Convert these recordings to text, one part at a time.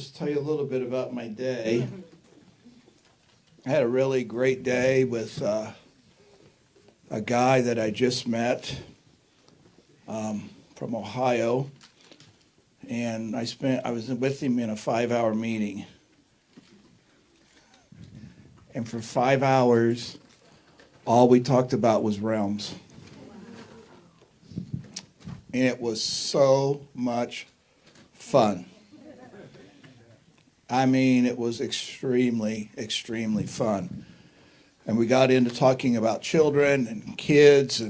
just tell you a little bit about my day. I had a really great day with a guy that I just met from Ohio, and I was with him in a 5-hour meeting. And for 5 hours, all we talked about was realms. And it was so much fun. I mean, it was extremely, extremely fun. And we got into talking about children and kids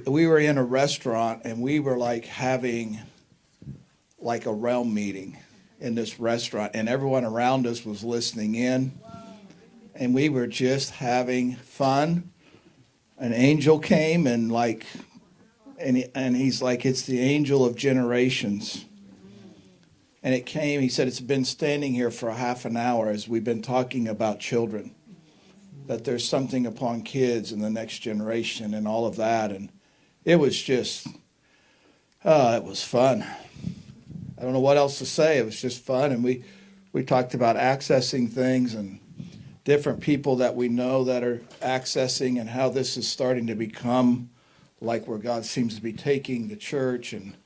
we were in a restaurant and we were like having like a realm meeting in this restaurant, and everyone around us was listening in, and we were just having fun. An angel came and he's like, it's the angel of generations. And it came, he said, it's been standing here for a half an hour as we've been talking about children, that there's something upon kids and the next generation and all of that. And it was just, it was fun. I don't know what else to say. It was just fun. And we talked about accessing things and different people that we know that are accessing, and how this is starting to become like where God seems to be taking the church and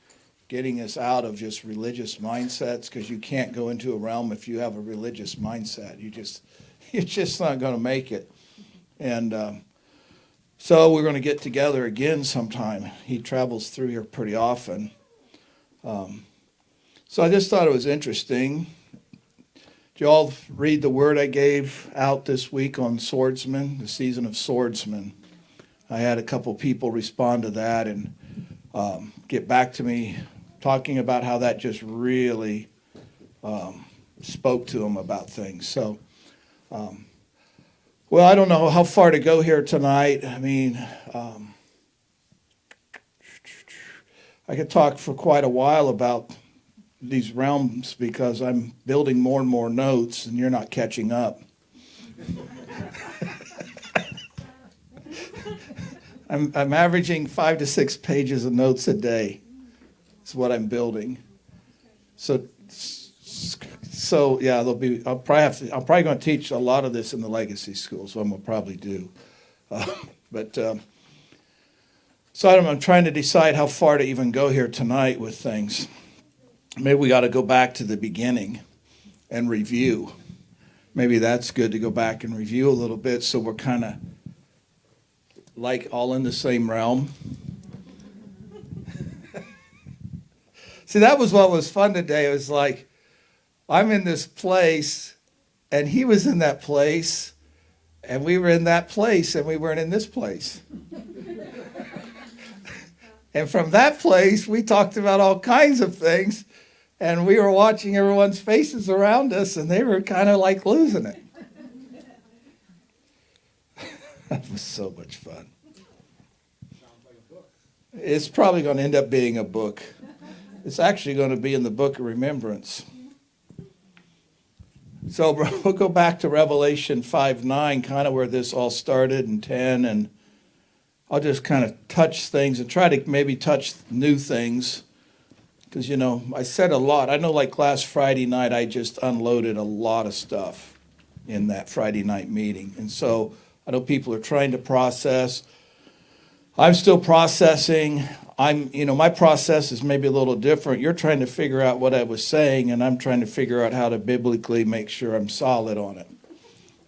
getting us out of just religious mindsets, because you can't go into a realm if you have a religious mindset. You're just not going to make it. And so we're going to get together again sometime. He travels through here pretty often. So I just thought it was interesting. Did you all read the word I gave out this week on swordsmen, the season of swordsmen? I had a couple people respond to that and get back to me talking about how that just really spoke to them about things. So, well, I don't know how far to go here tonight. I mean, I could talk for quite a while about these realms because I'm building more and more notes and you're not catching up. I'm averaging 5 to 6 pages of notes a day. Is what I'm building. So yeah, I'm probably going to teach a lot of this in the legacy school. So I'm going to probably do. So I'm trying to decide how far to even go here tonight with things. Maybe we got to go back to the beginning and review. Maybe that's good to go back and review a little bit, so we're kind of like all in the same realm. See, that was what was fun today. It was like, I'm in this place, and he was in that place, and we were in that place, and we weren't in this place. And from that place, we talked about all kinds of things, and we were watching everyone's faces around us, and they were kind of like losing it. That was so much fun. It's probably going to end up being a book. It's actually going to be in the book of remembrance. So we'll go back to Revelation 5:9, kind of where this all started, and 10, and I'll just kind of touch things and try to maybe touch new things. Because, I said a lot. I know like last Friday night, I just unloaded a lot of stuff in that Friday night meeting. And so I know people are trying to process. I'm still processing. My process is maybe a little different. You're trying to figure out what I was saying, and I'm trying to figure out how to biblically make sure I'm solid on it.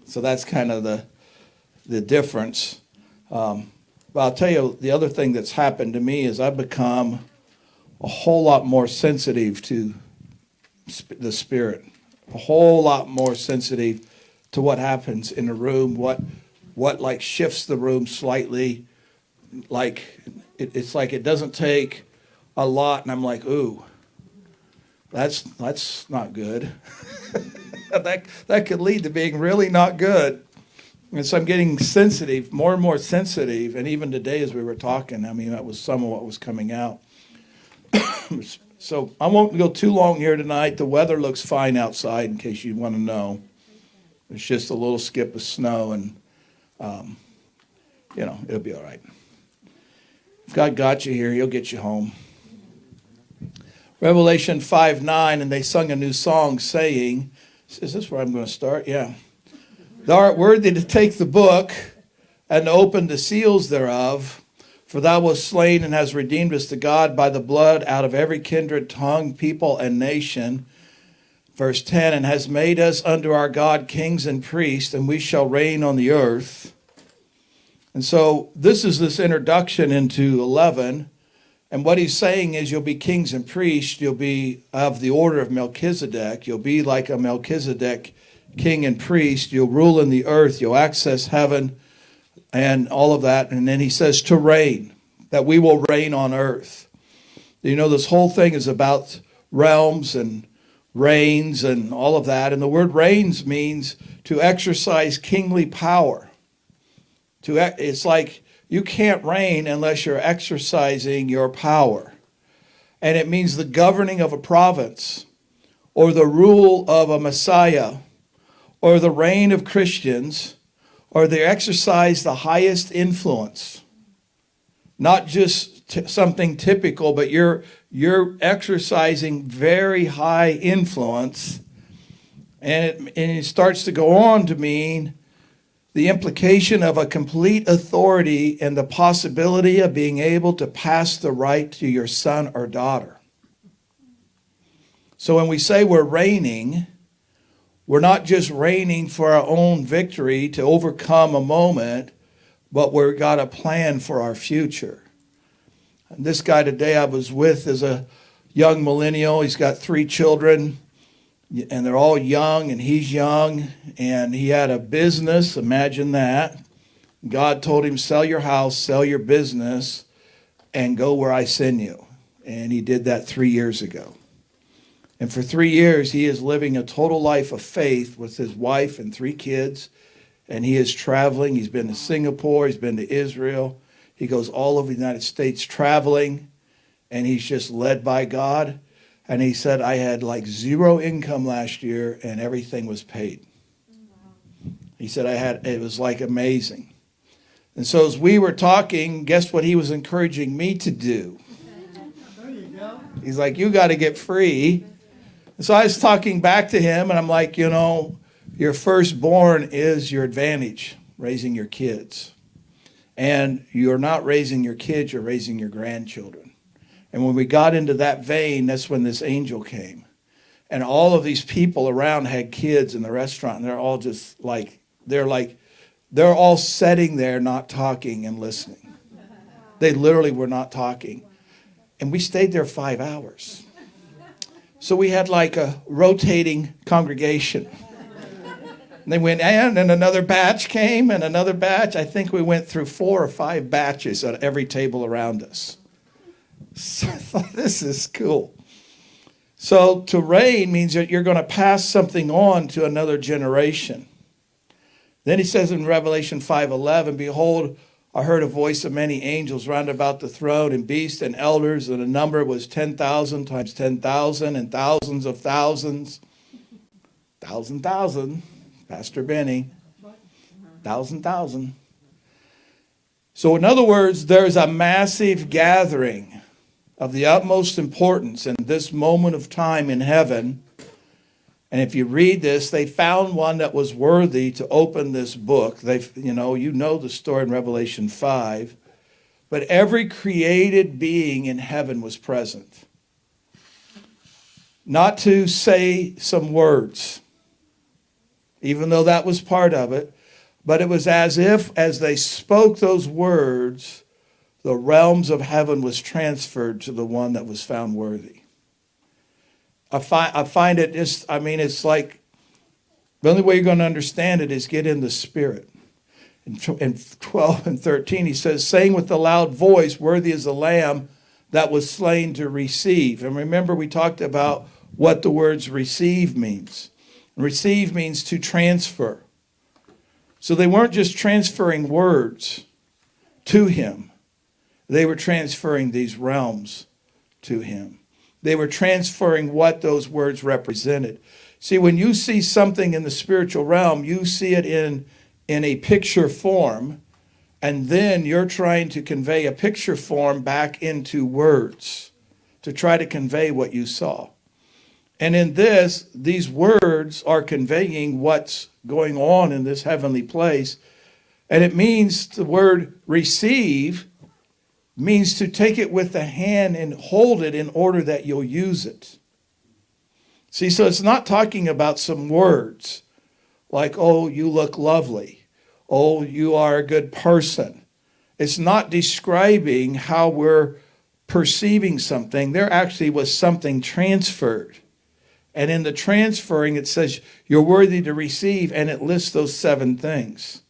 So that's kind of the difference. But I'll tell you, the other thing that's happened to me is I've become a whole lot more sensitive to the Spirit, a whole lot more sensitive to what happens in the room, what like shifts the room slightly. Like it's like it doesn't take a lot, and I'm like, ooh, that's not good. that could lead to being really not good. And so I'm getting sensitive, more and more sensitive. And even today, as we were talking, that was some of what was coming out. So I won't go too long here tonight. The weather looks fine outside, in case you want to know. It's just a little skip of snow, and it'll be all right. If God got you here, He'll get you home. Revelation 5:9, and they sung a new song saying, is this where I'm going to start? Yeah. Thou art worthy to take the book and to open the seals thereof, for thou wast slain and hast redeemed us to God by the blood out of every kindred, tongue, people, and nation. Verse 10, and has made us unto our God kings and priests, and we shall reign on the earth. And so this is this introduction into 11. And what he's saying is you'll be kings and priests. You'll be of the order of Melchizedek. You'll be like a Melchizedek king and priest. You'll rule in the earth. You'll access heaven and all of that. And then he says to reign, that we will reign on earth. You know, this whole thing is about realms and reigns and all of that. And the word reigns means to exercise kingly power. It's like you can't reign unless you're exercising your power. And it means the governing of a province, or the rule of a Messiah, or the reign of Christians, or they exercise the highest influence. Not just something typical, but you're exercising very high influence. And it starts to go on to mean the implication of a complete authority and the possibility of being able to pass the right to your son or daughter. So when we say we're reigning, we're not just reigning for our own victory to overcome a moment, but we've got a plan for our future. And this guy today I was with is a young millennial. He's got 3 children. And they're all young, and he's young, and he had a business. Imagine that. God told him, sell your house, sell your business, and go where I send you. And he did that 3 years ago. And for 3 years, he is living a total life of faith with his wife and 3 kids. And he is traveling. He's been to Singapore. He's been to Israel. He goes all over the United States traveling, and he's just led by God. And he said, I had like 0 income last year and everything was paid. He said, it was like amazing. And so as we were talking, guess what he was encouraging me to do? There you go. He's like, you got to get free. And so I was talking back to him and I'm like, you know, your firstborn is your advantage, raising your kids. And you're not raising your kids, you're raising your grandchildren. And when we got into that vein, that's when this angel came. And all of these people around had kids in the restaurant. And they're all just like, they're all sitting there not talking and listening. They literally were not talking. And we stayed there 5 hours. So we had like a rotating congregation. And they went, and another batch came, and another batch. I think we went through 4 or 5 batches at every table around us. So I thought, this is cool. So to reign means that you're going to pass something on to another generation. Then he says in Revelation 5:11, behold, I heard a voice of many angels round about the throne, and beasts and elders, and the number was 10,000 times 10,000, and thousands of thousands. Thousand, Pastor Benny. Thousand. So in other words, there's a massive gathering of the utmost importance in this moment of time in heaven. And if you read this, they found one that was worthy to open this book. You know the story in Revelation 5. But every created being in heaven was present. Not to say some words, even though that was part of it, but it was as if, as they spoke those words, the realms of heaven was transferred to the one that was found worthy. I find it just, it's like, the only way you're going to understand it is get in the Spirit. In 12 and 13, he says, saying with a loud voice, worthy is the Lamb that was slain to receive. And remember, we talked about what the words receive means. Receive means to transfer. So they weren't just transferring words to him. They were transferring these realms to him. They were transferring what those words represented. See, when you see something in the spiritual realm, you see it in a picture form, and then you're trying to convey a picture form back into words. to try to convey what you saw. And in this, these words are conveying what's going on in this heavenly place. And it means, the word receive means to take it with the hand and hold it in order that you'll use it. See, so it's not talking about some words like, oh, you look lovely. Oh, you are a good person. It's not describing how we're perceiving something. There actually was something transferred. And in the transferring, it says you're worthy to receive, and it lists those 7 things.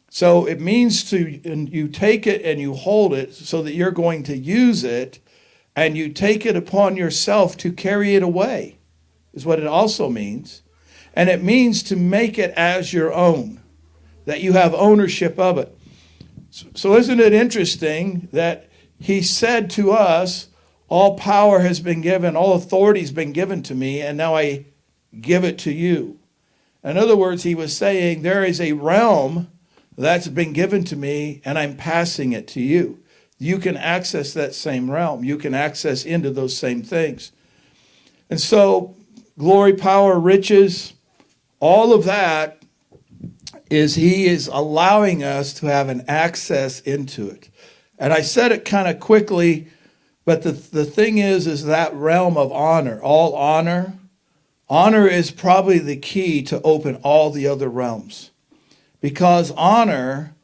So it means and you take it and you hold it so that you're going to use it, and you take it upon yourself to carry it away, is what it also means. And it means to make it as your own, that you have ownership of it. So isn't it interesting that he said to us, all power has been given, all authority has been given to me, and now I give it to you. In other words, he was saying there is a realm that's been given to me, and I'm passing it to you. You can access that same realm. You can access into those same things. And so glory, power, riches, all of that is he is allowing us to have an access into it. And I said it kind of quickly, but the thing is that realm of honor, all honor is probably the key to open all the other realms. Because honor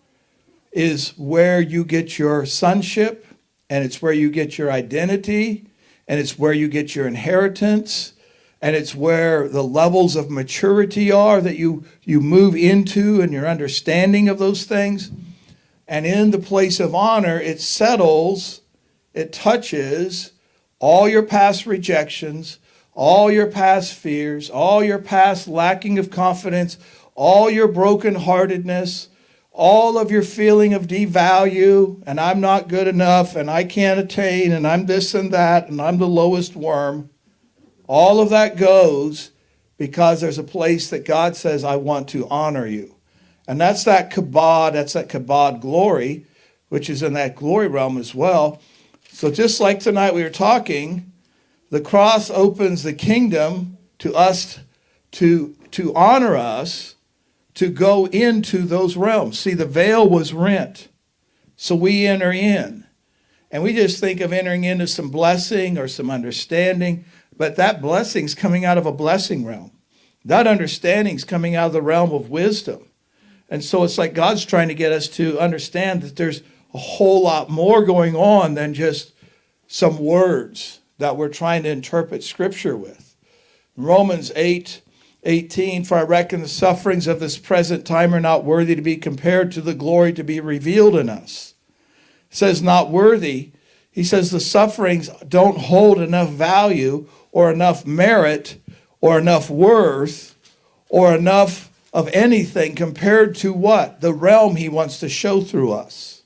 is where you get your sonship, and it's where you get your identity, and it's where you get your inheritance, and it's where the levels of maturity are that you move into and your understanding of those things. And in the place of honor, it settles, it touches all your past rejections, all your past fears, all your past lacking of confidence, all your brokenheartedness, all of your feeling of devalue, and I'm not good enough, and I can't attain, and I'm this and that, and I'm the lowest worm. All of that goes because there's a place that God says, I want to honor you. And that's that kabod glory, which is in that glory realm as well. So just like tonight we were talking, the cross opens the kingdom to us to honor us, to go into those realms. See, the veil was rent, so we enter in. And we just think of entering into some blessing or some understanding, but that blessing's coming out of a blessing realm. That understanding's coming out of the realm of wisdom. And so it's like God's trying to get us to understand that there's a whole lot more going on than just some words that we're trying to interpret Scripture with. Romans 8:18, for I reckon the sufferings of this present time are not worthy to be compared to the glory to be revealed in us. It says not worthy. He says the sufferings don't hold enough value or enough merit or enough worth or enough of anything compared to what? The realm he wants to show through us.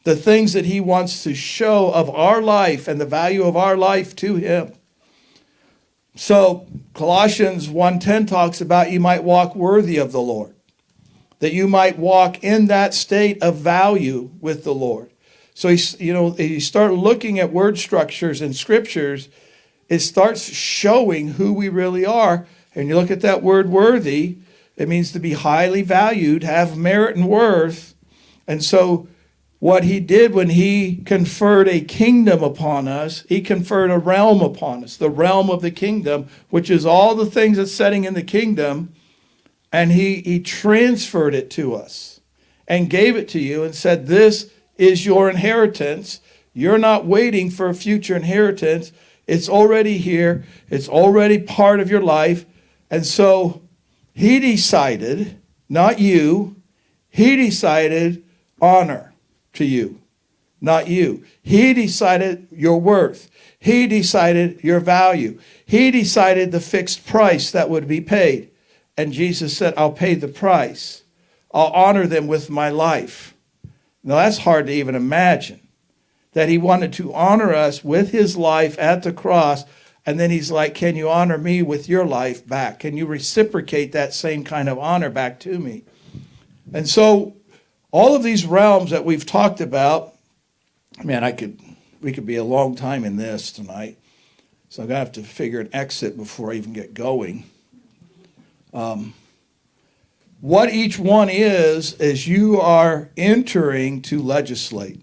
The things that he wants to show of our life and the value of our life to him. So Colossians 1:10 talks about you might walk worthy of the Lord. That you might walk in that state of value with the Lord. So you start looking at word structures in scriptures, it starts showing who we really are. And you look at that word worthy, it means to be highly valued, have merit and worth. And so what he did when he conferred a kingdom upon us, he conferred a realm upon us, the realm of the kingdom, which is all the things that's setting in the kingdom. And he transferred it to us and gave it to you and said, this is your inheritance. You're not waiting for a future inheritance. It's already here. It's already part of your life. And so he decided, not you, he decided honor to you, not you. He decided your worth. He decided your value. He decided the fixed price that would be paid. And Jesus said, I'll pay the price. I'll honor them with my life. Now that's hard to even imagine, that he wanted to honor us with his life at the cross. And then he's like, can you honor me with your life back? Can you reciprocate that same kind of honor back to me? And so all of these realms that we've talked about, man, we could be a long time in this tonight. So I'm going to have to figure an exit before I even get going. What each one is you are entering to legislate.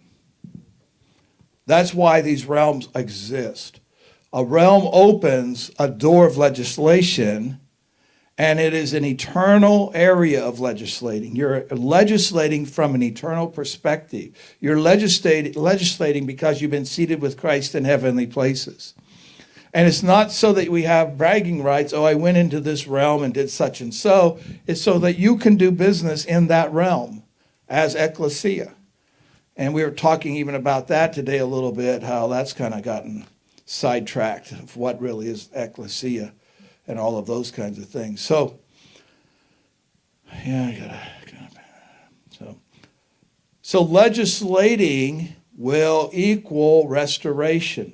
That's why these realms exist. A realm opens a door of legislation, and it is an eternal area of legislating. You're legislating from an eternal perspective. You're legislating because you've been seated with Christ in heavenly places. And it's not so that we have bragging rights. Oh, I went into this realm and did such and so. It's so that you can do business in that realm as ecclesia. And we were talking even about that today a little bit, how that's kind of gotten sidetracked of what really is ecclesia and all of those kinds of things. So, yeah, So legislating will equal restoration.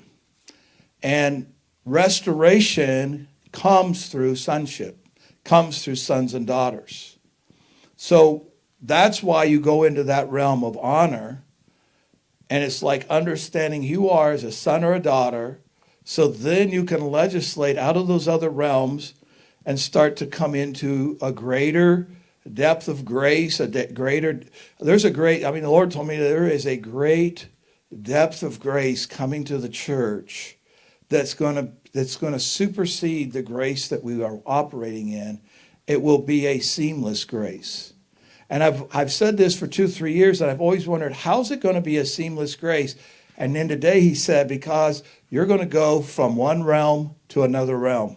And restoration comes through sonship, comes through sons and daughters. So that's why you go into that realm of honor. And it's like understanding who you are as a son or a daughter. So then you can legislate out of those other realms and start to come into a greater depth of grace, the Lord told me there is a great depth of grace coming to the church that's going to supersede the grace that we are operating in. It will be a seamless grace. And I've said this for 2-3 years, and I've always wondered, how's it going to be a seamless grace? And then today he said, because you're going to go from one realm to another realm.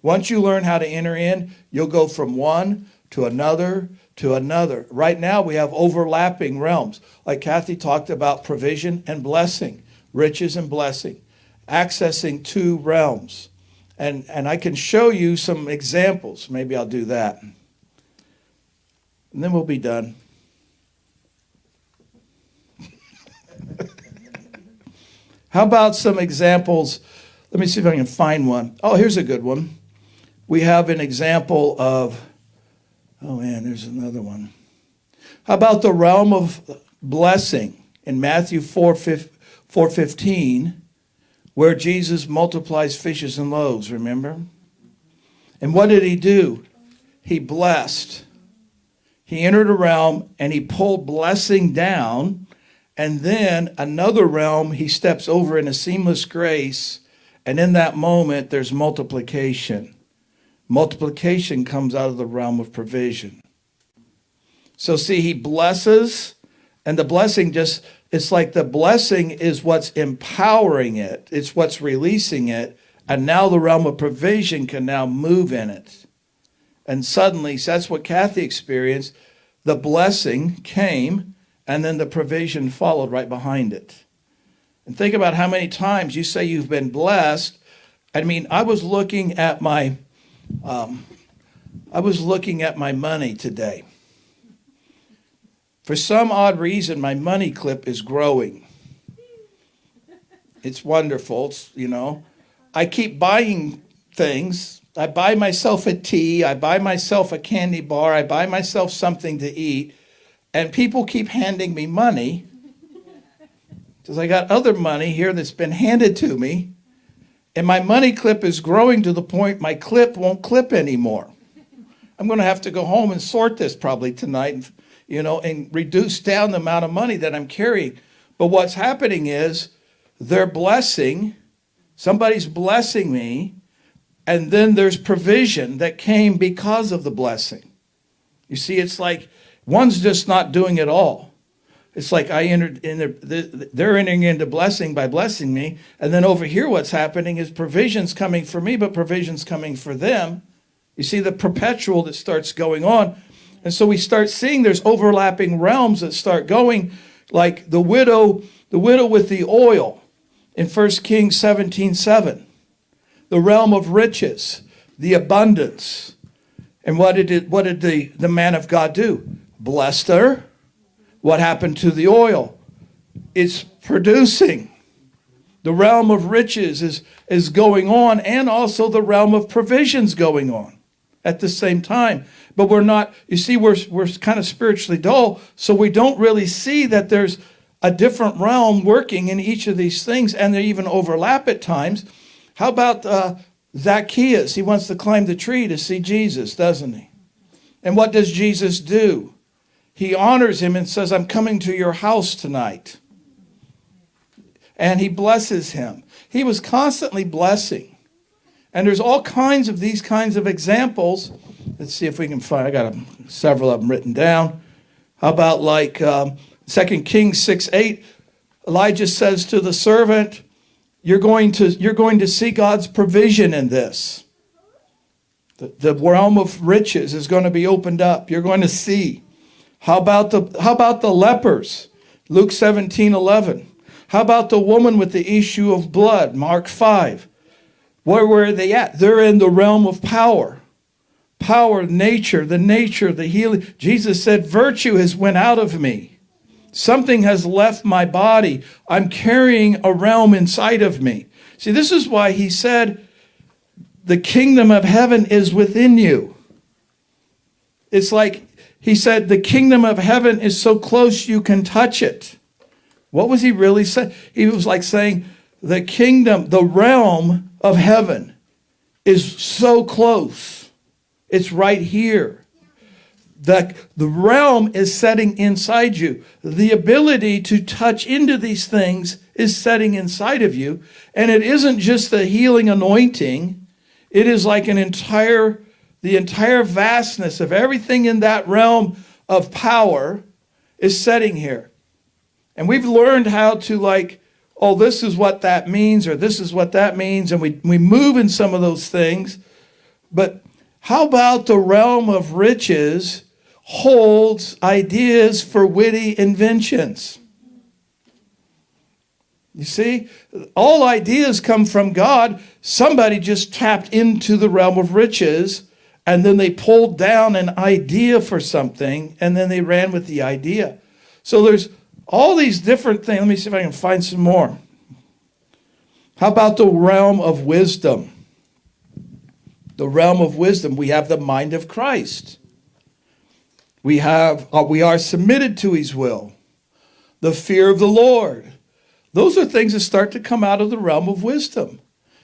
Once you learn how to enter in, you'll go from one to another to another. Right now we have overlapping realms. Like Kathy talked about provision and blessing, riches and blessing, accessing two realms. And I can show you some examples. Maybe I'll do that. And then we'll be done. How about some examples? Let me see if I can find one. Oh, here's a good one. We have an example of, there's another one. How about the realm of blessing in Matthew 4:15, where Jesus multiplies fishes and loaves, remember? And what did he do? He blessed. He entered a realm and he pulled blessing down, and then another realm he steps over in a seamless grace, and in that moment there's multiplication. Multiplication comes out of the realm of provision. So see, he blesses, and the blessing it's like the blessing is what's empowering it. It's what's releasing it, and now the realm of provision can now move in it. And suddenly, so that's what Kathy experienced. The blessing came, and then the provision followed right behind it. And think about how many times you say you've been blessed. I mean, I was looking at my money today. For some odd reason, my money clip is growing. It's wonderful, I keep buying things. I buy myself a tea, I buy myself a candy bar, I buy myself something to eat, and people keep handing me money because I got other money here that's been handed to me, and my money clip is growing to the point my clip won't clip anymore. I'm going to have to go home and sort this probably tonight, and reduce down the amount of money that I'm carrying. But what's happening is they're blessing, somebody's blessing me, and then there's provision that came because of the blessing. You see, it's like one's just not doing it all. It's like I entered in they're entering into blessing by blessing me. And then over here what's happening is provision's coming for me, but provision's coming for them. You see the perpetual that starts going on. And so we start seeing there's overlapping realms that start going, like the widow with the oil in 1 Kings 17:7. The realm of riches, the abundance. And what did the man of God do? Blessed her. What happened to the oil? It's producing. The realm of riches is going on, and also the realm of provisions going on at the same time. But we're not, you see, we're kind of spiritually dull, so we don't really see that there's a different realm working in each of these things, and they even overlap at times. How about Zacchaeus? He wants to climb the tree to see Jesus, doesn't he? And what does Jesus do? He honors him and says, I'm coming to your house tonight. And he blesses him. He was constantly blessing. And there's all kinds of these kinds of examples. Let's see if we can find, I got several of them written down. How about like 2 Kings 6:8? Elijah says to the servant, you're going to see God's provision in this. The realm of riches is going to be opened up. You're going to see. How about the lepers? Luke 17:11. How about the woman with the issue of blood? Mark 5. Where were they at? They're in the realm of power. Power, nature, the healing. Jesus said, virtue has went out of me. Something has left my body. I'm carrying a realm inside of me. See, this is why he said, the kingdom of heaven is within you. It's like he said, the kingdom of heaven is so close you can touch it. What was he really saying? He was like saying, the kingdom, the realm of heaven is so close. It's right here. The realm is setting inside you. The ability to touch into these things is setting inside of you. And it isn't just the healing anointing. It is like the entire vastness of everything in that realm of power is setting here. And we've learned how to like, oh, this is what that means, or this is what that means. And we move in some of those things. But how about the realm of riches holds ideas for witty inventions? You see, all ideas come from God. Somebody just tapped into the realm of riches, and then they pulled down an idea for something, and then they ran with the idea. So there's all these different things. Let me see if I can find some more. How about the realm of wisdom? The realm of wisdom. We have the mind of Christ. We are submitted to his will. The fear of the Lord. Those are things that start to come out of the realm of wisdom.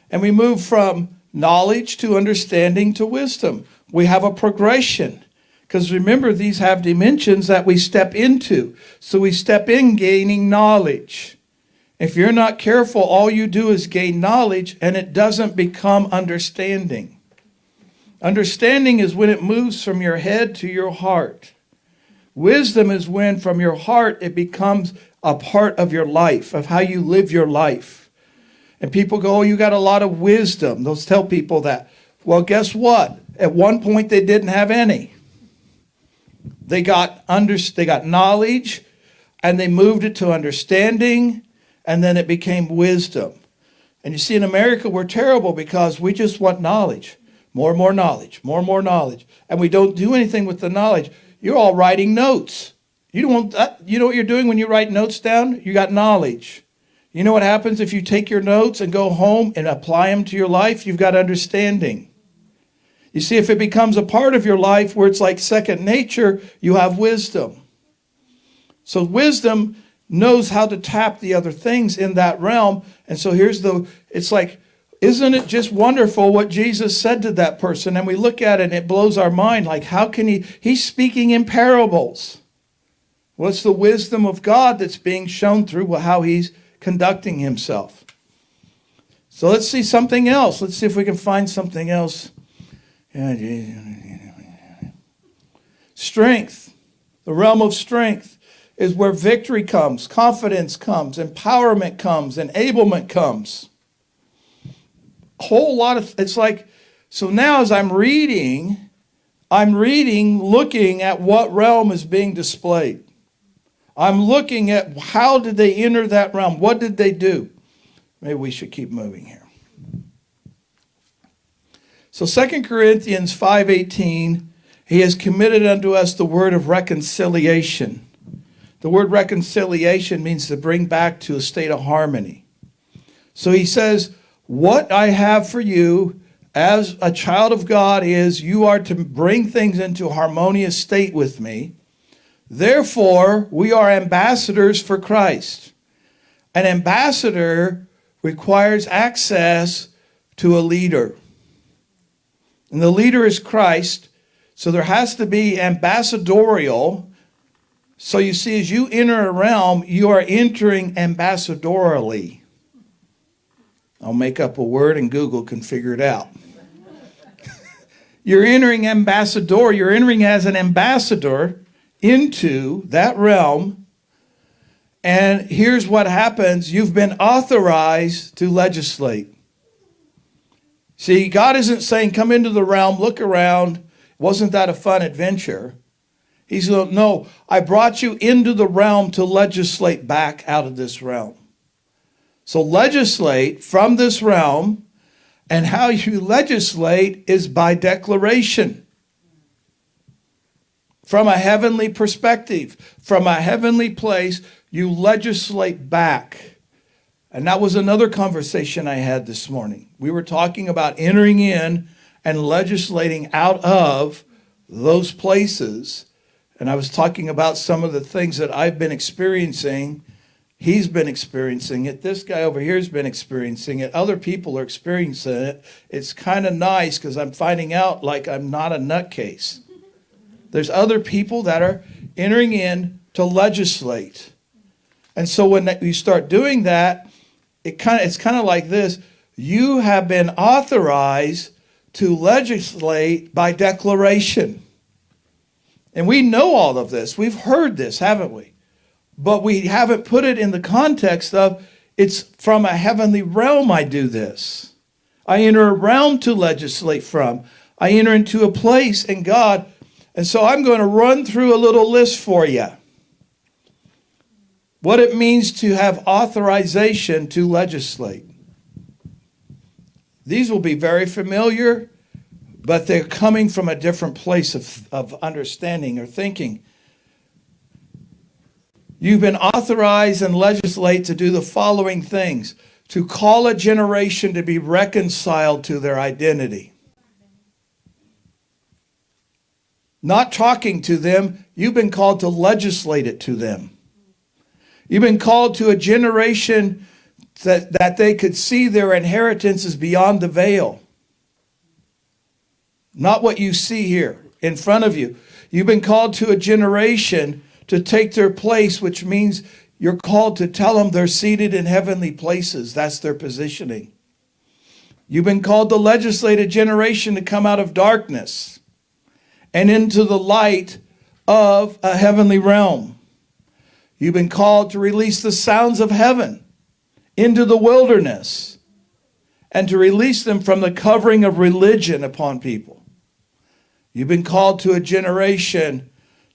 And we move from knowledge to understanding to wisdom. We have a progression. Because remember, these have dimensions that we step into. So we step in gaining knowledge. If you're not careful, all you do is gain knowledge, and it doesn't become understanding. Understanding is when it moves from your head to your heart. Wisdom is when from your heart it becomes a part of your life, of how you live your life. And people go, oh, you got a lot of wisdom. They'll tell people that. Well, guess what? At one point, they didn't have any. They got knowledge, and they moved it to understanding, and then it became wisdom. And you see, in America, we're terrible because we just want knowledge. More and more knowledge, more and more knowledge. And we don't do anything with the knowledge. You're all writing notes. You don't want that. You know what you're doing when you write notes down? You got knowledge. You know what happens if you take your notes and go home and apply them to your life? You've got understanding. You see, if it becomes a part of your life where it's like second nature, you have wisdom. So wisdom knows how to tap the other things in that realm. And so it's like, isn't it just wonderful what Jesus said to that person? And we look at it and it blows our mind. Like, how can he's speaking in parables. What's the wisdom of God that's being shown through how he's conducting himself? So let's see something else. Let's see if we can find something else. Strength. The realm of strength is where victory comes, confidence comes, empowerment comes, enablement comes. A whole lot of, it's like, so now as I'm reading, looking at what realm is being displayed. I'm looking at how did they enter that realm? What did they do? Maybe we should keep moving here. So 2 Corinthians 5:18, he has committed unto us the word of reconciliation. The word reconciliation means to bring back to a state of harmony. So he says, what I have for you as a child of God is you are to bring things into a harmonious state with me. Therefore, we are ambassadors for Christ. An ambassador requires access to a leader. And the leader is Christ, so there has to be ambassadorial. So you see, as you enter a realm, you are entering ambassadorally. I'll make up a word and Google can figure it out. You're entering ambassador. You're entering as an ambassador into that realm. And here's what happens. You've been authorized to legislate. See, God isn't saying, come into the realm, look around. Wasn't that a fun adventure? He's going, no, I brought you into the realm to legislate back out of this realm. So legislate from this realm, and how you legislate is by declaration. From a heavenly perspective, from a heavenly place, you legislate back. And that was another conversation I had this morning. We were talking about entering in and legislating out of those places. And I was talking about some of the things that I've been experiencing. He's been experiencing it. This guy over here has been experiencing it. Other people are experiencing it. It's kind of nice because I'm finding out like I'm not a nutcase. There's other people that are entering in to legislate. And so when you start doing that, it's kind of like this. You have been authorized to legislate by declaration. And we know all of this. We've heard this, haven't we? But we haven't put it in the context of, it's from a heavenly realm I do this. I enter a realm to legislate from. I enter into a place in God. And so I'm going to run through a little list for you. What it means to have authorization to legislate. These will be very familiar, but they're coming from a different place of understanding or thinking. You've been authorized and legislate to do the following things. To call a generation to be reconciled to their identity. Not talking to them, you've been called to legislate it to them. You've been called to a generation that they could see their inheritance is beyond the veil. Not what you see here in front of you. You've been called to a generation to take their place, which means you're called to tell them they're seated in heavenly places. That's their positioning. You've been called to legislate a generation to come out of darkness and into the light of a heavenly realm. You've been called to release the sounds of heaven into the wilderness and to release them from the covering of religion upon people. You've been called to a generation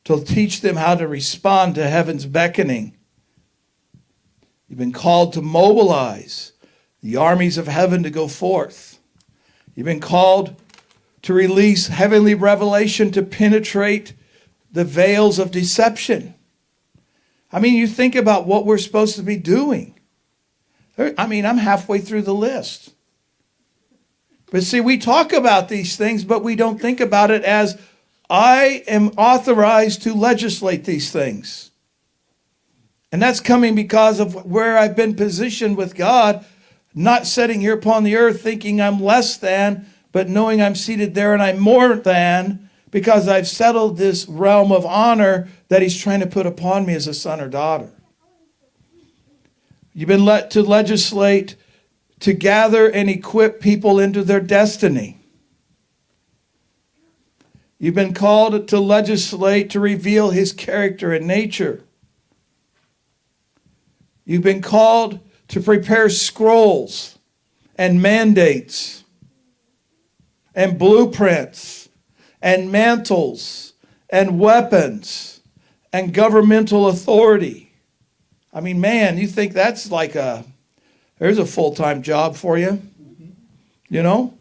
to teach them how to respond to heaven's beckoning. You've been called to mobilize the armies of heaven to go forth. You've been called to release heavenly revelation to penetrate the veils of deception. I mean, you think about what we're supposed to be doing. I mean, I'm halfway through the list. But see, we talk about these things, but we don't think about it as I am authorized to legislate these things. And that's coming because of where I've been positioned with God, not sitting here upon the earth thinking I'm less than, but knowing I'm seated there and I'm more than, because I've settled this realm of honor that he's trying to put upon me as a son or daughter. You've been let to legislate, to gather and equip people into their destiny. You've been called to legislate, to reveal his character and nature. You've been called to prepare scrolls and mandates and blueprints and mantles and weapons and governmental authority. I mean, man, you think that's like there's a full-time job for you, you know?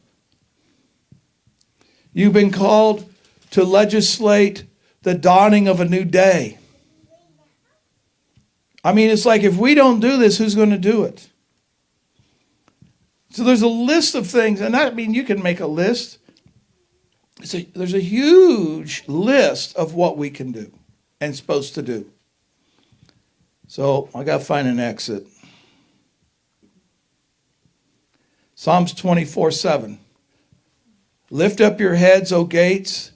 You've been called to legislate the dawning of a new day. I mean, it's like if we don't do this, who's going to do it? So there's a list of things, and I mean, you can make a list. There's a huge list of what we can do. and supposed to do. So I got to find an exit. Psalms 24:7. Lift up your heads, O gates.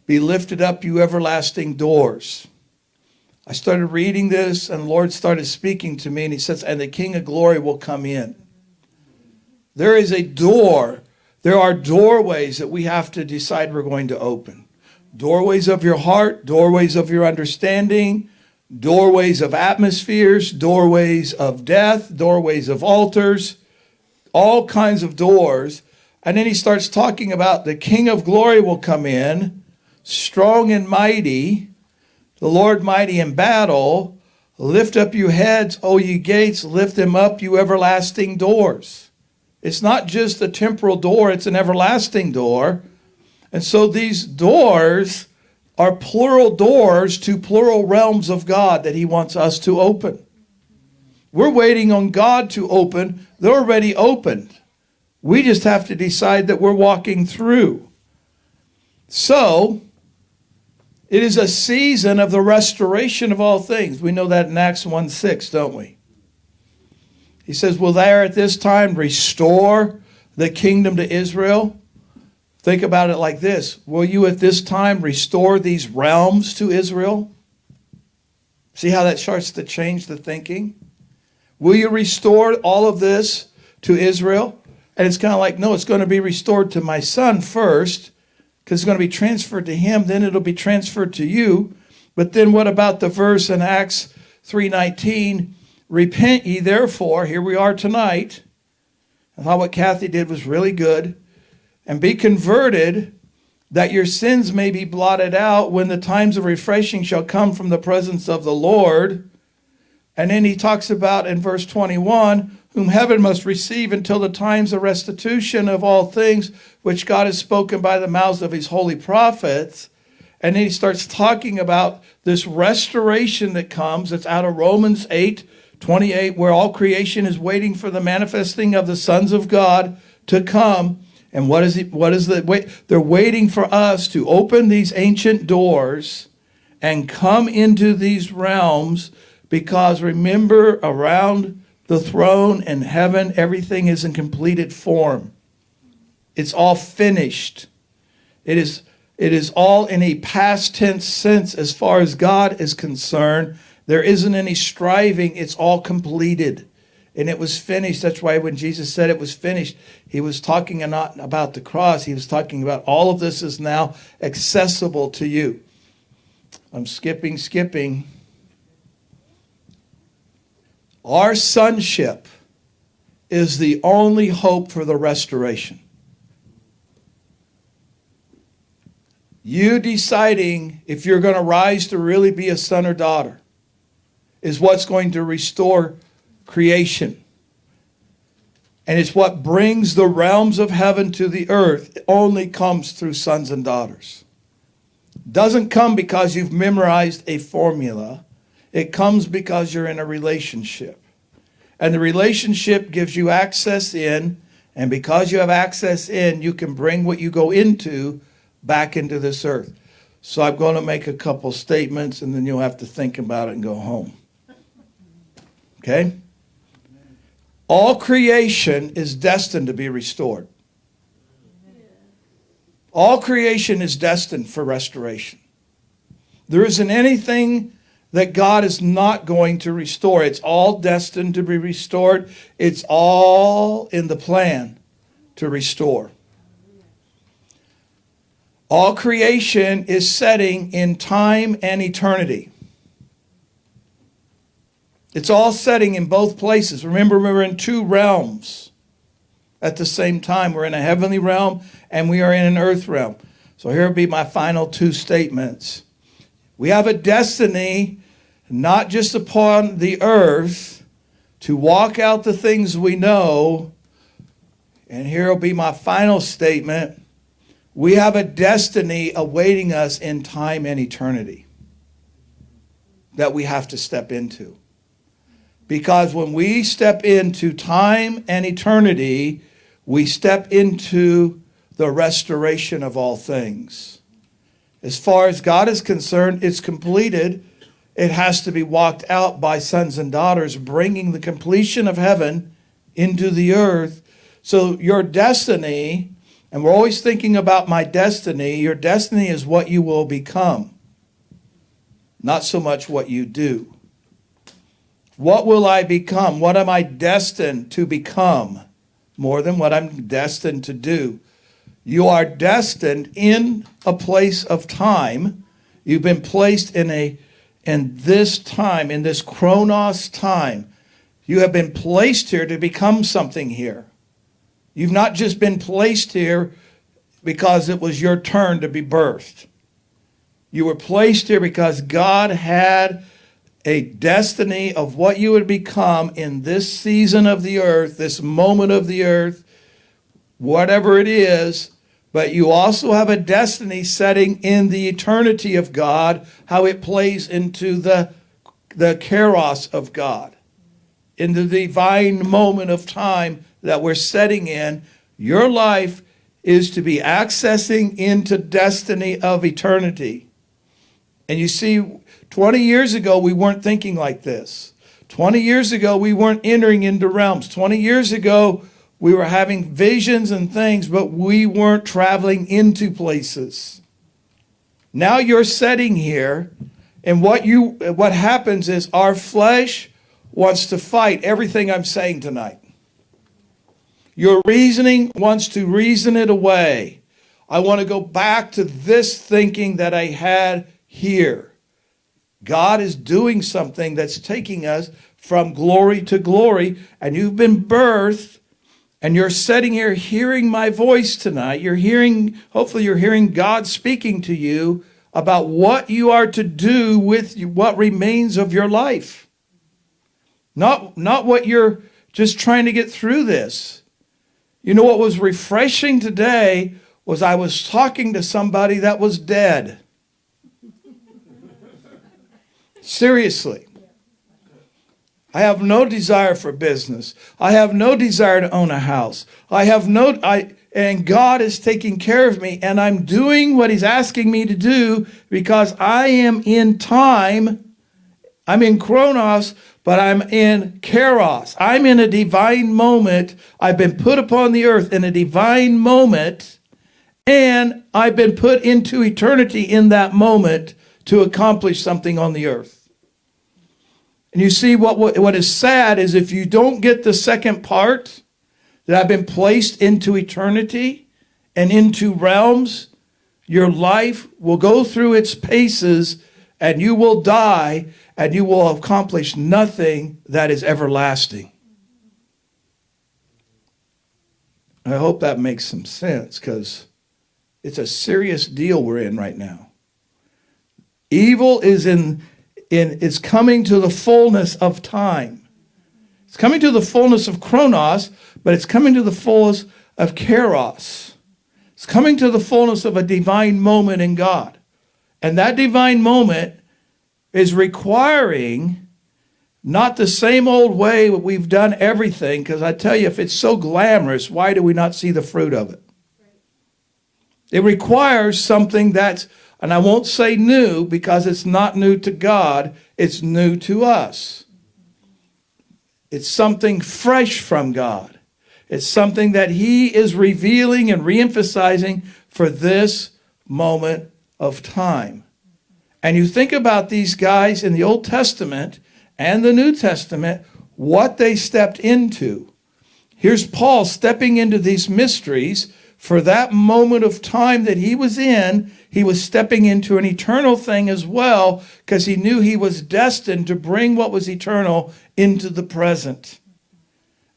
Be lifted up, you everlasting doors. I started reading this, and the Lord started speaking to me, and he says, and the King of glory will come in. There is a door. There are doorways that we have to decide we're going to open. Doorways of your heart, doorways of your understanding, doorways of atmospheres, doorways of death, doorways of altars, all kinds of doors. And then he starts talking about the King of glory will come in, strong and mighty, the Lord mighty in battle. Lift up your heads, O ye gates, lift them up, you everlasting doors. It's not just a temporal door, it's an everlasting door. And so these doors are plural doors to plural realms of God that he wants us to open. We're waiting on God to open. They're already opened. We just have to decide that we're walking through. So, it is a season of the restoration of all things. We know that in Acts 1:6, don't we? He says, will there at this time restore the kingdom to Israel? Think about it like this. Will you at this time restore these realms to Israel? See how that starts to change the thinking? Will you restore all of this to Israel? And it's kind of like, no, it's going to be restored to my son first, because it's going to be transferred to him, then it'll be transferred to you. But then what about the verse in Acts 3:19? Repent ye therefore, here we are tonight. I thought what Kathy did was really good. And be converted, that your sins may be blotted out when the times of refreshing shall come from the presence of the Lord. And then he talks about in verse 21, whom heaven must receive until the times of restitution of all things, which God has spoken by the mouths of his holy prophets. And then he starts talking about this restoration that comes. It's out of Romans 8:28, where all creation is waiting for the manifesting of the sons of God to come. And what is the wait? They're waiting for us to open these ancient doors and come into these realms, because remember, around the throne in heaven, everything is in completed form. It's all finished. It is all in a past tense sense as far as God is concerned. There isn't any striving. It's all completed. And it was finished. That's why when Jesus said it was finished, he was talking not about the cross. He was talking about all of this is now accessible to you. I'm skipping. Our sonship is the only hope for the restoration. You deciding if you're going to rise to really be a son or daughter is what's going to restore creation. And it's what brings the realms of heaven to the earth. It only comes through sons and daughters. Doesn't come because you've memorized a formula. It comes because you're in a relationship. And the relationship gives you access in, and because you have access in, you can bring what you go into back into this earth. So I'm going to make a couple statements, and then you'll have to think about it and go home. Okay? All creation is destined to be restored. All creation is destined for restoration. There isn't anything that God is not going to restore. It's all destined to be restored. It's all in the plan to restore. All creation is setting in time and eternity. It's all setting in both places. Remember, we're in two realms at the same time. We're in a heavenly realm and we are in an earth realm. So here will be my final two statements. We have a destiny, not just upon the earth, to walk out the things we know. And here will be my final statement. We have a destiny awaiting us in time and eternity that we have to step into. Because when we step into time and eternity, we step into the restoration of all things. As far as God is concerned, it's completed. it has to be walked out by sons and daughters, bringing the completion of heaven into the earth. So your destiny, and we're always thinking about my destiny, your destiny is what you will become, not so much what you do. What will I become? What am I destined to become? More than what I'm destined to do. You are destined in a place of time. You've been placed in this time, in this chronos time. You have been placed here to become something here. You've not just been placed here because it was your turn to be birthed. You were placed here because God had a destiny of what you would become in this season of the earth, this moment of the earth, whatever it is. But you also have a destiny setting in the eternity of God, how it plays into the kairos of God, in the divine moment of time that we're setting in. Your life is to be accessing into destiny of eternity. And you see, 20 years ago, we weren't thinking like this. 20 years ago, we weren't entering into realms. 20 years ago, we were having visions and things, but we weren't traveling into places. Now you're sitting here, and what happens is our flesh wants to fight everything I'm saying tonight. Your reasoning wants to reason it away. I want to go back to this thinking that I had here. God is doing something that's taking us from glory to glory, and you've been birthed, and you're sitting here hearing my voice tonight. Hopefully you're hearing God speaking to you about what you are to do with what remains of your life. Not what you're just trying to get through this. You know what was refreshing today was I was talking to somebody that was dead. Seriously. I have no desire for business. I have no desire to own a house. And God is taking care of me, and I'm doing what He's asking me to do because I am in time. I'm in chronos, but I'm in kairos. I'm in a divine moment. I've been put upon the earth in a divine moment, and I've been put into eternity in that moment to accomplish something on the earth. And you see, what is sad is if you don't get the second part, that I've been placed into eternity and into realms, your life will go through its paces, and you will die, and you will accomplish nothing that is everlasting. I hope that makes some sense, because it's a serious deal we're in right now. Evil is it's coming to the fullness of time. It's coming to the fullness of chronos, but it's coming to the fullness of kairos. It's coming to the fullness of a divine moment in God. And that divine moment is requiring not the same old way that we've done everything, because I tell you, if it's so glamorous, why do we not see the fruit of it? It requires something that's, and I won't say new because it's not new to God, it's new to us. It's something fresh from God. It's something that He is revealing and reemphasizing for this moment of time. And you think about these guys in the Old Testament and the New Testament, what they stepped into. Here's Paul stepping into these mysteries. For that moment of time that he was in, he was stepping into an eternal thing as well, because he knew he was destined to bring what was eternal into the present.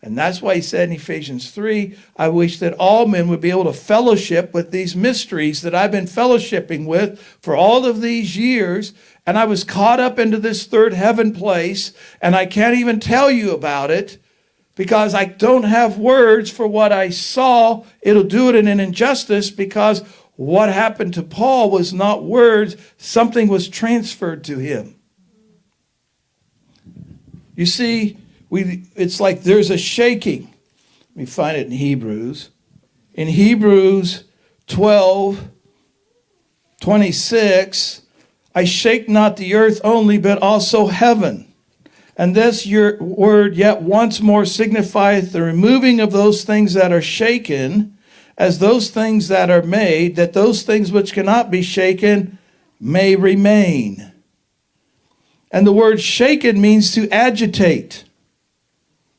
And that's why he said in Ephesians 3, I wish that all men would be able to fellowship with these mysteries that I've been fellowshipping with for all of these years. And I was caught up into this third heaven place, and I can't even tell you about it, because I don't have words for what I saw. It'll do it in an injustice, because what happened to Paul was not words. Something was transferred to him. You see, it's like there's a shaking. Let me find it in Hebrews. In Hebrews 12:26, I shake not the earth only, but also heaven. And this your word yet once more signifieth the removing of those things that are shaken, as those things that are made, that those things which cannot be shaken may remain. And the word shaken means to agitate.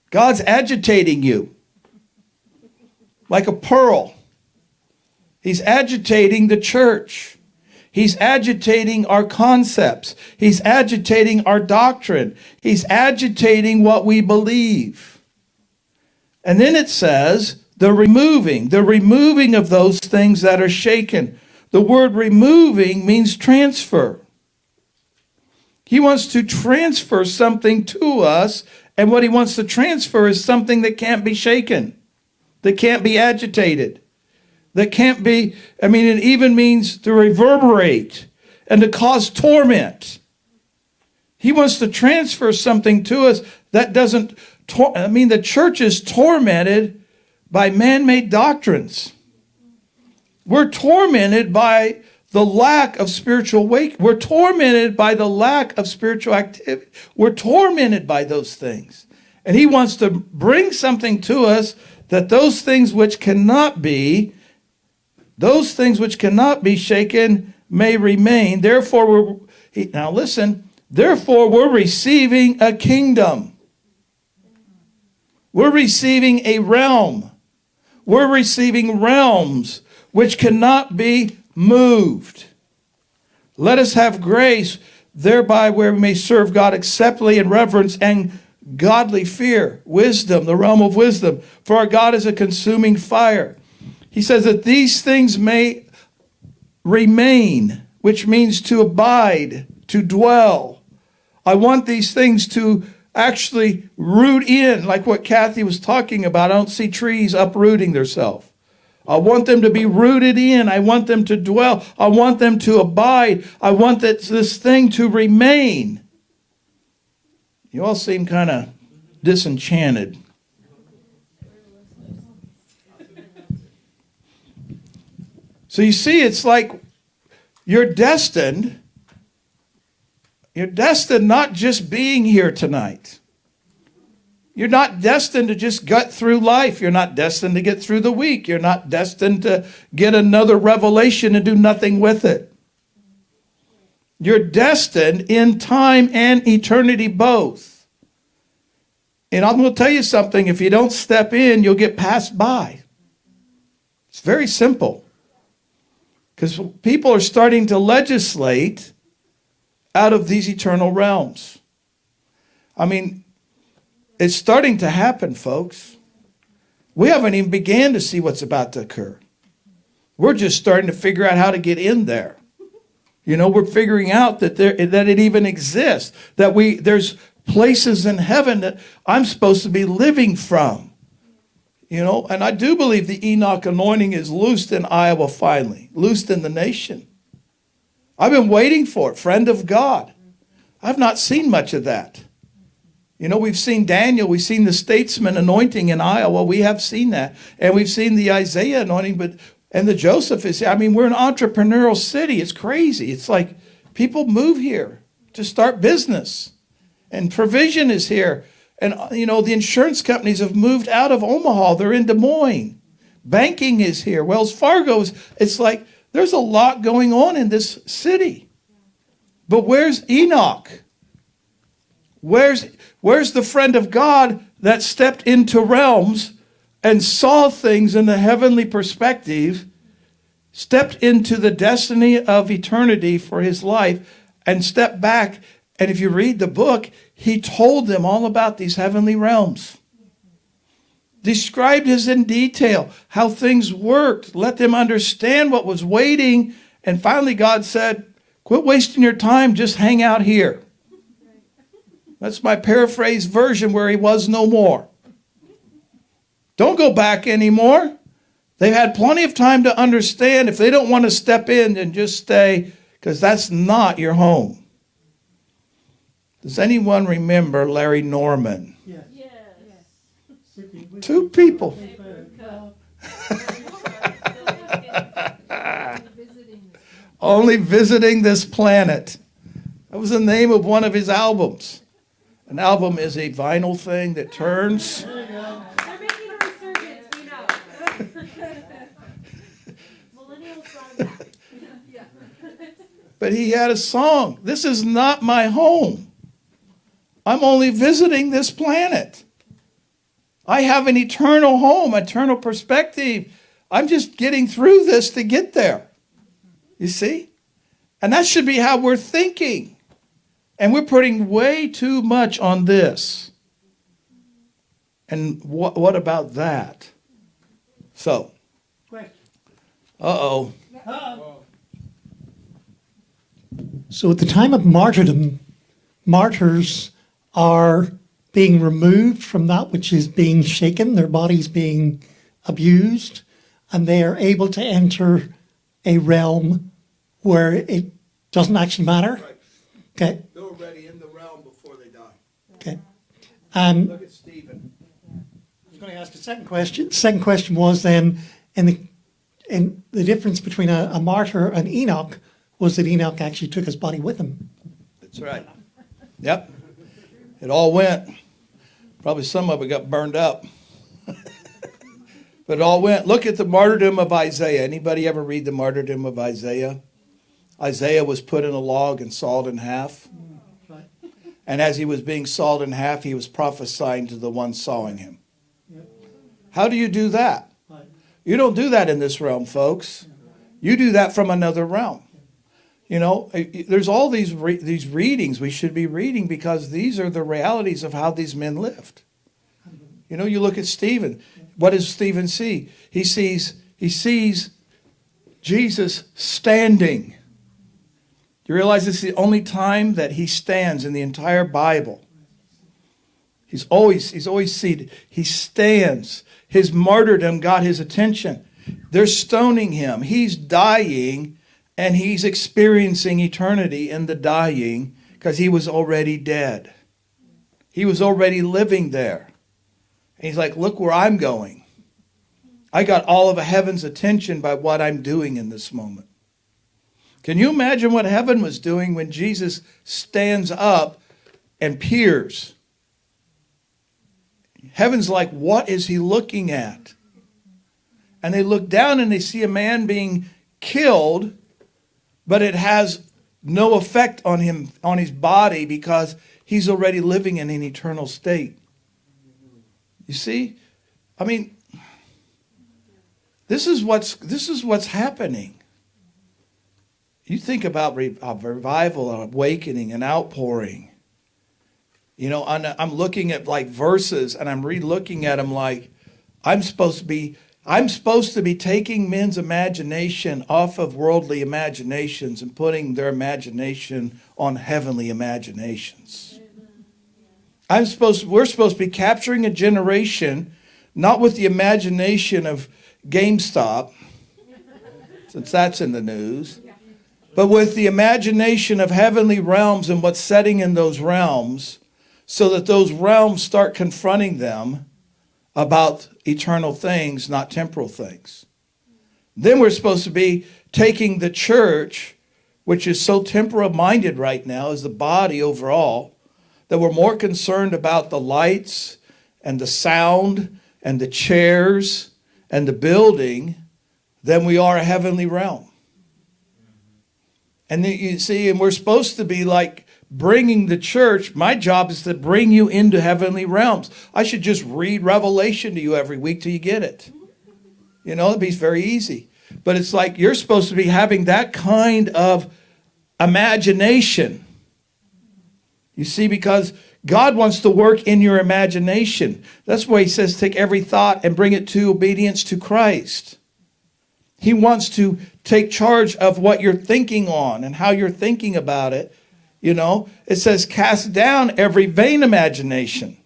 God's agitating you like a pearl. He's agitating the church. He's agitating our concepts. He's agitating our doctrine. He's agitating what we believe. And then it says, the removing of those things that are shaken. The word removing means transfer. He wants to transfer something to us, and what he wants to transfer is something that can't be shaken, that can't be agitated, that can't be, it even means to reverberate and to cause torment. He wants to transfer something to us that doesn't, the church is tormented by man-made doctrines. We're tormented by the lack of spiritual wake. We're tormented by the lack of spiritual activity. We're tormented by those things. And he wants to bring something to us that those things which cannot be shaken may remain. Therefore, we're receiving a kingdom. We're receiving a realm. We're receiving realms which cannot be moved. Let us have grace thereby where we may serve God acceptably in reverence and godly fear, wisdom, the realm of wisdom. For our God is a consuming fire. He says that these things may remain, which means to abide, to dwell. I want these things to actually root in, like what Kathy was talking about. I don't see trees uprooting themselves. I want them to be rooted in. I want them to dwell. I want them to abide. I want this thing to remain. You all seem kind of disenchanted. So you see, it's like you're destined not just being here tonight. You're not destined to just get through life. You're not destined to get through the week. You're not destined to get another revelation and do nothing with it. You're destined in time and eternity both. And I'm going to tell you something. If you don't step in, you'll get passed by. It's very simple. Because people are starting to legislate out of these eternal realms. It's starting to happen, folks. We haven't even began to see what's about to occur. We're just starting to figure out how to get in there. We're figuring out that it even exists, that there's places in heaven that I'm supposed to be living from. And I do believe the Enoch anointing is loosed in Iowa finally, loosed in the nation. I've been waiting for it, friend of God. I've not seen much of that. We've seen Daniel, we've seen the statesman anointing in Iowa. We have seen that. And we've seen the Isaiah anointing, and the Joseph is, we're an entrepreneurial city. It's crazy. It's like people move here to start business. And provision is here. And, the insurance companies have moved out of Omaha. They're in Des Moines. Banking is here. Wells Fargo is, it's like there's a lot going on in this city. But where's Enoch? Where's the friend of God that stepped into realms and saw things in the heavenly perspective, stepped into the destiny of eternity for his life, and stepped back? And if you read the book, he told them all about these heavenly realms. Described as in detail how things worked, let them understand what was waiting. And finally God said, quit wasting your time, just hang out here. That's my paraphrased version where he was no more. Don't go back anymore. They've had plenty of time to understand. If they don't want to step in, then just stay, because that's not your home. Does anyone remember Larry Norman? Yes. Two people. Only visiting this planet. That was the name of one of his albums. An album is a vinyl thing that turns. There you go. They're making a resurgence, we know. Millennials brought it back. Yeah. But he had a song. This is not my home. I'm only visiting this planet. I have an eternal home, eternal perspective. I'm just getting through this to get there. You see? And that should be how we're thinking. And we're putting way too much on this. And what about that? So, Question. uh-oh. So at the time of martyrdom, martyrs are being removed from that which is being shaken, their bodies being abused, and they are able to enter a realm where it doesn't actually matter. Okay, They're already in the realm before they die. okay. And Look at Stephen. I was going to ask a second question. Second question was then, in the difference between a martyr and Enoch was that Enoch actually took his body with him. That's right. Yep. It all went. Probably some of it got burned up. But it all went. Look at the martyrdom of Isaiah. Anybody ever read the martyrdom of Isaiah? Isaiah was put in a log and sawed in half. And as he was being sawed in half, he was prophesying to the one sawing him. How do you do that? You don't do that in this realm, folks. You do that from another realm. You know, there's all these readings we should be reading because these are the realities of how these men lived. You know, you look at Stephen. What does Stephen see? He sees Jesus standing. You realize it's the only time that he stands in the entire Bible. He's always seated. He stands. His martyrdom got his attention. They're stoning him. He's dying, and he's experiencing eternity in the dying because he was already dead. He was already living there. And he's like, look where I'm going. I got all of heaven's attention by what I'm doing in this moment. Can you imagine what heaven was doing when Jesus stands up and peers? Heaven's like, what is he looking at? And they look down and they see a man being killed, but it has no effect on him, on his body, because he's already living in an eternal state. You see? I mean, this is what's happening. You think about revival, an awakening, an outpouring. You know, I'm looking at like verses, and I'm re-looking at them like I'm supposed to be taking men's imagination off of worldly imaginations and putting their imagination on heavenly imaginations. We're supposed to be capturing a generation, not with the imagination of GameStop, since that's in the news, but with the imagination of heavenly realms and what's setting in those realms, so that those realms start confronting them about eternal things, not temporal things. Then we're supposed to be taking the church, which is so temporal-minded right now as the body overall, that we're more concerned about the lights and the sound and the chairs and the building than we are a heavenly realm. And you see, and we're supposed to be like bringing the church. My job is to bring you into heavenly realms. I should just read Revelation to you every week till you get it. You know, it'd be very easy. But it's like you're supposed to be having that kind of imagination. You see, because God wants to work in your imagination. That's why he says take every thought and bring it to obedience to Christ. He wants to take charge of what you're thinking on and how you're thinking about it. You know, it says cast down every vain imagination.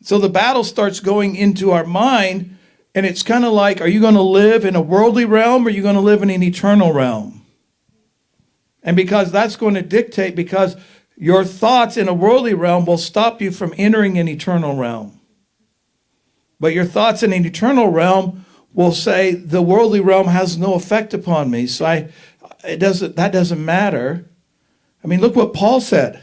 So the battle starts going into our mind, and it's kind of like, are you going to live in a worldly realm or are you going to live in an eternal realm? And because that's going to dictate, because your thoughts in a worldly realm will stop you from entering an eternal realm. But your thoughts in an eternal realm will say the worldly realm has no effect upon me. So that doesn't matter. I mean, look what Paul said.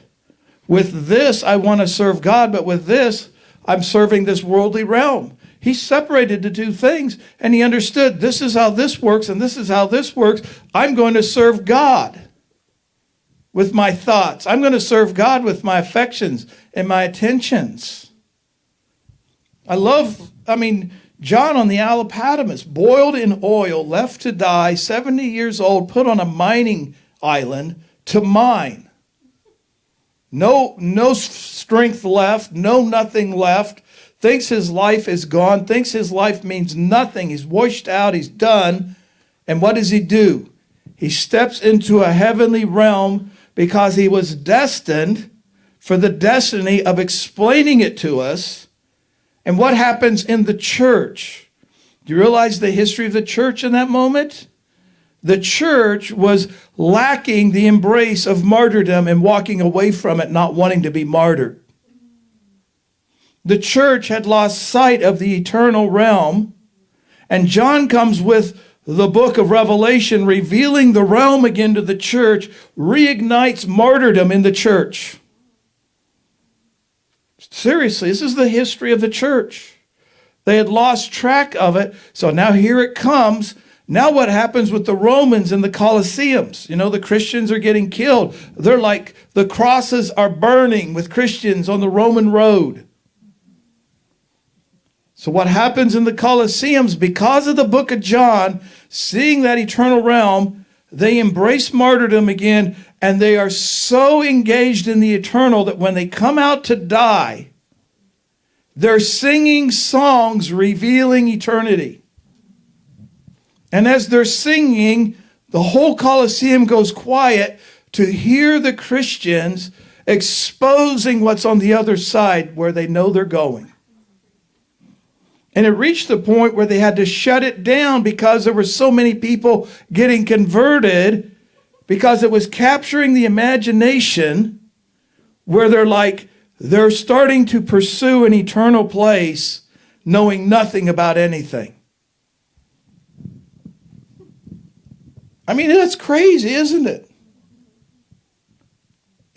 With this, I want to serve God, but with this, I'm serving this worldly realm. He separated the two things, and he understood this is how this works, and this is how this works. I'm going to serve God with my thoughts. I'm going to serve God with my affections and my attentions. John on the Isle of Patmos, boiled in oil, left to die, 70 years old, put on a mining island to mine. No strength left, nothing left. Thinks his life is gone, thinks his life means nothing. He's washed out, he's done. And what does he do? He steps into a heavenly realm because he was destined for the destiny of explaining it to us. And what happens in the church? Do you realize the history of the church in that moment? The church was lacking the embrace of martyrdom and walking away from it, not wanting to be martyred. The church had lost sight of the eternal realm, and John comes with the book of Revelation, revealing the realm again to the church, reignites martyrdom in the church. Seriously, this is the history of the church. They had lost track of it, so now here it comes. Now what happens with the Romans and the Colosseums? You know, the Christians are getting killed. They're like, the crosses are burning with Christians on the Roman road. So what happens in the Colosseums, because of the book of John, seeing that eternal realm, they embrace martyrdom again, and they are so engaged in the eternal that when they come out to die, they're singing songs revealing eternity. And as they're singing, the whole Colosseum goes quiet to hear the Christians exposing what's on the other side where they know they're going. And it reached the point where they had to shut it down because there were so many people getting converted, because it was capturing the imagination where they're starting to pursue an eternal place knowing nothing about anything. I mean, that's crazy, isn't it?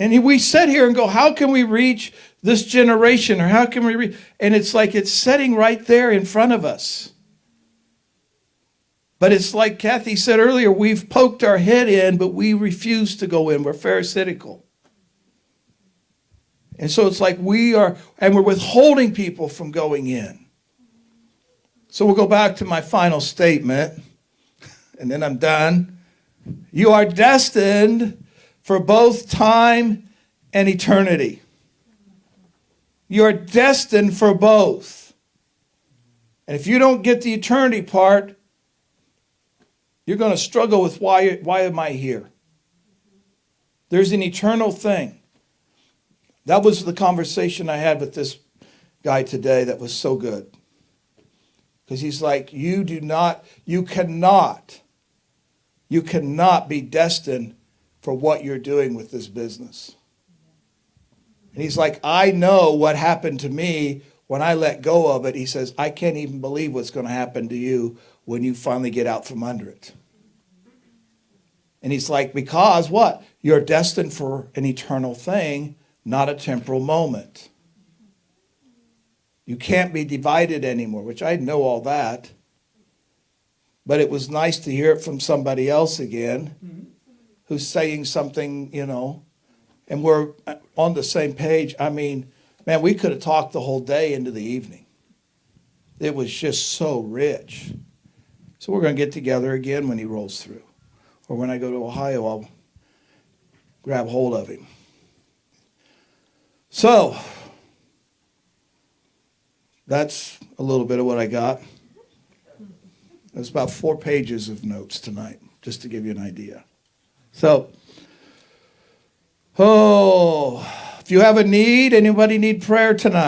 And we sit here and go, how can we reach this generation? Or how can we reach? And it's like it's sitting right there in front of us. But it's like Kathy said earlier, we've poked our head in, but we refuse to go in. We're pharisaical. And so it's like we're withholding people from going in. So we'll go back to my final statement, and then I'm done. You are destined for both time and eternity. You are destined for both. And if you don't get the eternity part, you're going to struggle with why am I here? There's an eternal thing. That was the conversation I had with this guy today that was so good. Because he's like, you cannot be destined for what you're doing with this business. And he's like, I know what happened to me when I let go of it. He says, I can't even believe what's going to happen to you when you finally get out from under it. And he's like, because what? You're destined for an eternal thing, not a temporal moment. You can't be divided anymore, which I know all that. But it was nice to hear it from somebody else again, who's saying something, and we're on the same page. I mean, man, we could have talked the whole day into the evening. It was just so rich. So we're going to get together again when he rolls through. Or when I go to Ohio, I'll grab hold of him. So, that's a little bit of what I got. There's about 4 pages of notes tonight, just to give you an idea. So, if you have a need, anybody need prayer tonight?